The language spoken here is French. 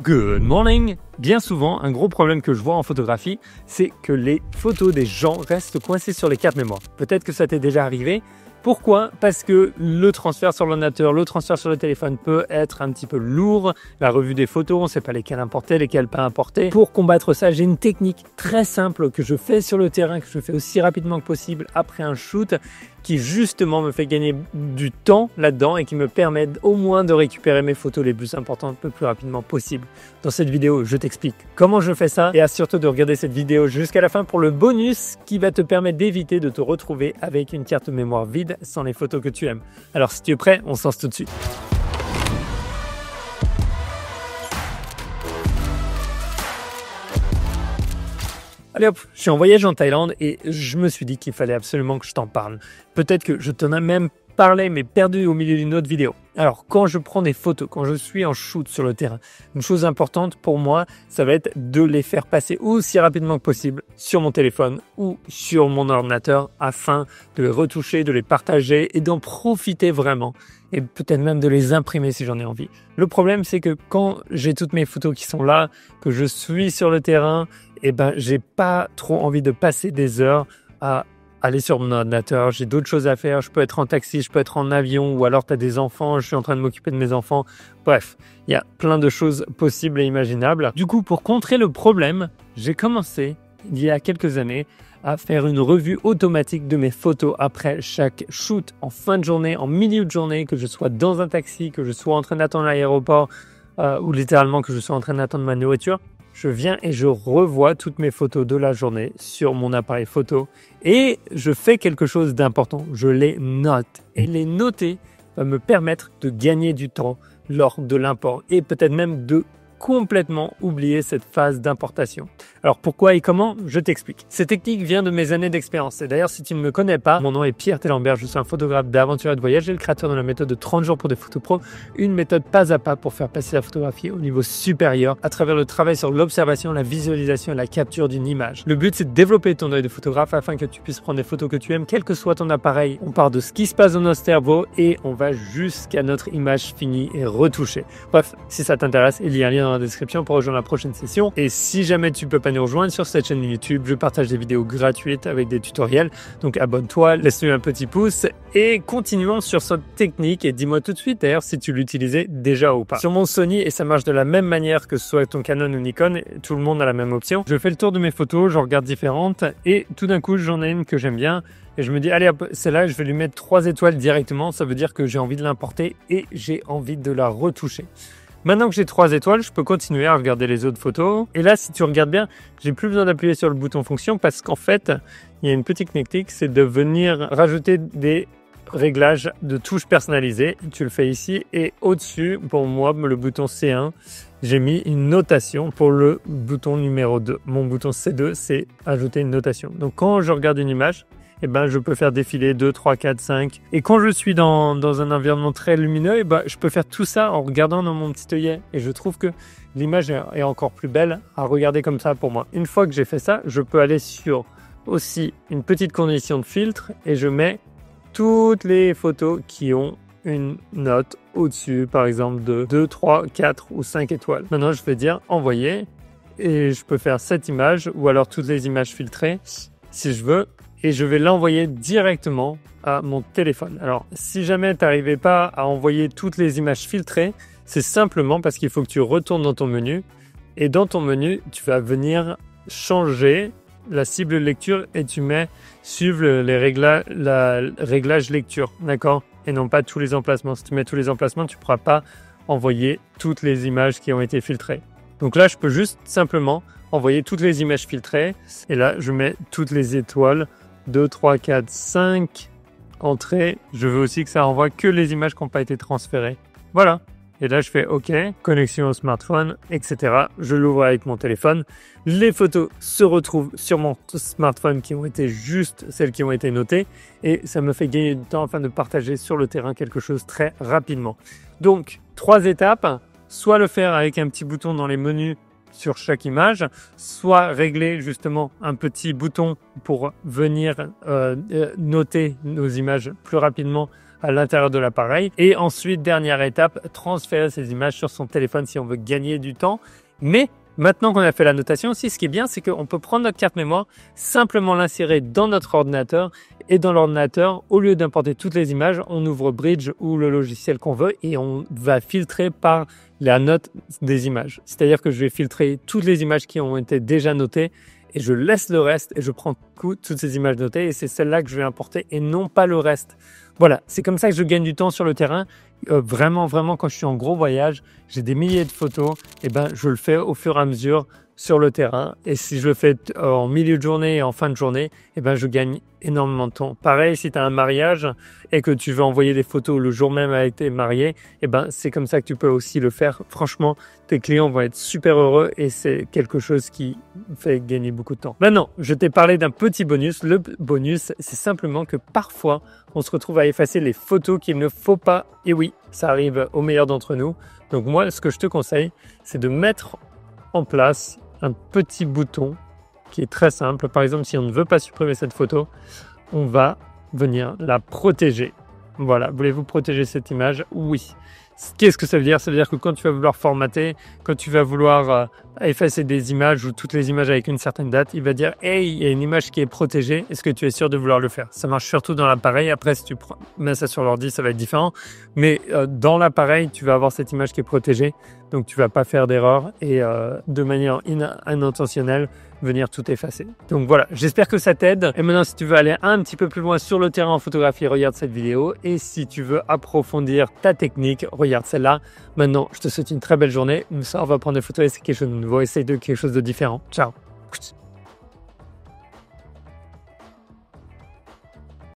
Good morning! Bien souvent, un gros problème que je vois en photographie, c'est que les photos des gens restent coincées sur les cartes mémoire. Peut-être que ça t'est déjà arrivé. Pourquoi? Parce que le transfert sur l'ordinateur, le transfert sur le téléphone peut être un petit peu lourd. La revue des photos, on ne sait pas lesquelles importer, lesquelles pas importer. Pour combattre ça, j'ai une technique très simple que je fais sur le terrain, que je fais aussi rapidement que possible après un shoot, qui justement me fait gagner du temps là-dedans et qui me permet au moins de récupérer mes photos les plus importantes le plus rapidement possible. Dans cette vidéo, je t'explique comment je fais ça et assure-toi de regarder cette vidéo jusqu'à la fin pour le bonus qui va te permettre d'éviter de te retrouver avec une carte mémoire vide sans les photos que tu aimes. Alors si tu es prêt, on se lance tout de suite. Allez hop, je suis en voyage en Thaïlande et je me suis dit qu'il fallait absolument que je t'en parle. Peut-être que je t'en ai même parlé mais perdu au milieu d'une autre vidéo. Alors quand je prends des photos, quand je suis en shoot sur le terrain, une chose importante pour moi, ça va être de les faire passer aussi rapidement que possible sur mon téléphone ou sur mon ordinateur afin de les retoucher, de les partager et d'en profiter vraiment. Et peut-être même de les imprimer si j'en ai envie. Le problème, c'est que quand j'ai toutes mes photos qui sont là, que je suis sur le terrain, j'ai pas trop envie de passer des heures à aller sur mon ordinateur. J'ai d'autres choses à faire. Je peux être en taxi, je peux être en avion, ou alors tu as des enfants, je suis en train de m'occuper de mes enfants. Bref, il y a plein de choses possibles et imaginables. Du coup, pour contrer le problème, j'ai commencé, il y a quelques années, à faire une revue automatique de mes photos après chaque shoot, en fin de journée, en milieu de journée, que je sois dans un taxi, que je sois en train d'attendre à l'aéroport, ou littéralement que je sois en train d'attendre ma nourriture. Je viens et je revois toutes mes photos de la journée sur mon appareil photo et je fais quelque chose d'important. Je les note et les noter va me permettre de gagner du temps lors de l'import et peut-être même de complètement oublier cette phase d'importation. Alors pourquoi et comment? Je t'explique. Cette technique vient de mes années d'expérience. Et d'ailleurs, si tu ne me connais pas, mon nom est Pierre Tellenberg, je suis un photographe d'aventure et de voyage et le créateur de la méthode de 30 jours pour des photos pro, une méthode pas à pas pour faire passer la photographie au niveau supérieur à travers le travail sur l'observation, la visualisation et la capture d'une image. Le but, c'est de développer ton œil de photographe afin que tu puisses prendre des photos que tu aimes, quel que soit ton appareil. On part de ce qui se passe dans notre cerveau et on va jusqu'à notre image finie et retouchée. Bref, si ça t'intéresse, il y a un lien dans la description pour rejoindre la prochaine session. Et si jamais tu peux pas nous rejoindre sur cette chaîne YouTube, je partage des vidéos gratuites avec des tutoriels. Donc abonne-toi, laisse-nous un petit pouce et continuons sur cette technique et dis-moi tout de suite d'ailleurs si tu l'utilisais déjà ou pas. Sur mon Sony, et ça marche de la même manière que ce soit ton Canon ou Nikon, tout le monde a la même option. Je fais le tour de mes photos, je regarde différentes et tout d'un coup j'en ai une que j'aime bien et je me dis allez hop, celle-là je vais lui mettre 3 étoiles directement, ça veut dire que j'ai envie de l'importer et j'ai envie de la retoucher. Maintenant que j'ai 3 étoiles, je peux continuer à regarder les autres photos. Et là, si tu regardes bien, j'ai plus besoin d'appuyer sur le bouton fonction parce qu'en fait, il y a une petite technique, c'est de venir rajouter des réglages de touches personnalisées. Tu le fais ici et au-dessus, pour moi, le bouton C1, j'ai mis une notation pour le bouton numéro 2. Mon bouton C2, c'est ajouter une notation. Donc quand je regarde une image, je peux faire défiler 2, 3, 4, 5. Et quand je suis dans un environnement très lumineux, je peux faire tout ça en regardant dans mon petit œillet. Et je trouve que l'image est encore plus belle à regarder comme ça pour moi. Une fois que j'ai fait ça, je peux aller sur aussi une petite condition de filtre et je mets toutes les photos qui ont une note au-dessus, par exemple de 2, 3, 4 ou 5 étoiles. Maintenant, je vais dire envoyer et je peux faire cette image ou alors toutes les images filtrées si je veux. Et je vais l'envoyer directement à mon téléphone. Alors, si jamais tu n'arrivais pas à envoyer toutes les images filtrées, c'est simplement parce qu'il faut que tu retournes dans ton menu. Et dans ton menu, tu vas venir changer la cible lecture et tu mets suivre la réglage lecture, d'accord? Et non pas tous les emplacements. Si tu mets tous les emplacements, tu ne pourras pas envoyer toutes les images qui ont été filtrées. Donc là, je peux juste simplement envoyer toutes les images filtrées. Et là, je mets toutes les étoiles. 2, 3, 4, 5 entrées. Je veux aussi que ça renvoie que les images qui n'ont pas été transférées. Voilà. Et là, je fais OK, connexion au smartphone, etc. Je l'ouvre avec mon téléphone. Les photos se retrouvent sur mon smartphone qui ont été juste celles qui ont été notées. Et ça me fait gagner du temps afin de partager sur le terrain quelque chose très rapidement. Donc, 3 étapes. Soit le faire avec un petit bouton dans les menus sur chaque image, soit régler justement un petit bouton pour venir noter nos images plus rapidement à l'intérieur de l'appareil. Et ensuite, dernière étape, transférer ces images sur son téléphone si on veut gagner du temps. Mais maintenant qu'on a fait la notation aussi, ce qui est bien, c'est qu'on peut prendre notre carte mémoire, simplement l'insérer dans notre ordinateur et dans l'ordinateur, au lieu d'importer toutes les images, on ouvre Bridge ou le logiciel qu'on veut et on va filtrer par la note des images. C'est-à-dire que je vais filtrer toutes les images qui ont été déjà notées et je laisse le reste et je prends toutes ces images notées et c'est celles-là que je vais importer et non pas le reste. Voilà, c'est comme ça que je gagne du temps sur le terrain. Vraiment, quand je suis en gros voyage, j'ai des milliers de photos, et je le fais au fur et à mesure sur le terrain. Et si je le fais en milieu de journée et en fin de journée, je gagne énormément de temps. Pareil, si tu as un mariage et que tu veux envoyer des photos le jour même avec tes mariés, c'est comme ça que tu peux aussi le faire. Franchement, tes clients vont être super heureux et c'est quelque chose qui fait gagner beaucoup de temps. Maintenant, je t'ai parlé d'un petit bonus. Le bonus, c'est simplement que parfois, on se retrouve à effacer les photos qu'il ne faut pas. Et oui, ça arrive aux meilleurs d'entre nous. Donc moi, ce que je te conseille, c'est de mettre en place un petit bouton qui est très simple. Par exemple, si on ne veut pas supprimer cette photo, on va venir la protéger. Voilà, voulez-vous protéger cette image? Oui. Qu'est-ce que ça veut dire? Ça veut dire que quand tu vas vouloir formater, quand tu vas vouloir effacer des images ou toutes les images avec une certaine date, il va dire « Hey, il y a une image qui est protégée, est-ce que tu es sûr de vouloir le faire ?» Ça marche surtout dans l'appareil. Après, si tu mets ça sur l'ordi, ça va être différent. Mais dans l'appareil, tu vas avoir cette image qui est protégée. Donc, tu ne vas pas faire d'erreur et de manière inintentionnelle, venir tout effacer. Donc voilà, j'espère que ça t'aide. Et maintenant, si tu veux aller un petit peu plus loin sur le terrain en photographie, regarde cette vidéo. Et si tu veux approfondir ta technique, regarde celle-là. Maintenant, je te souhaite une très belle journée. Ça, on va prendre des photos et c'est quelque chose de nouveau. Essaye de quelque chose de différent. Ciao.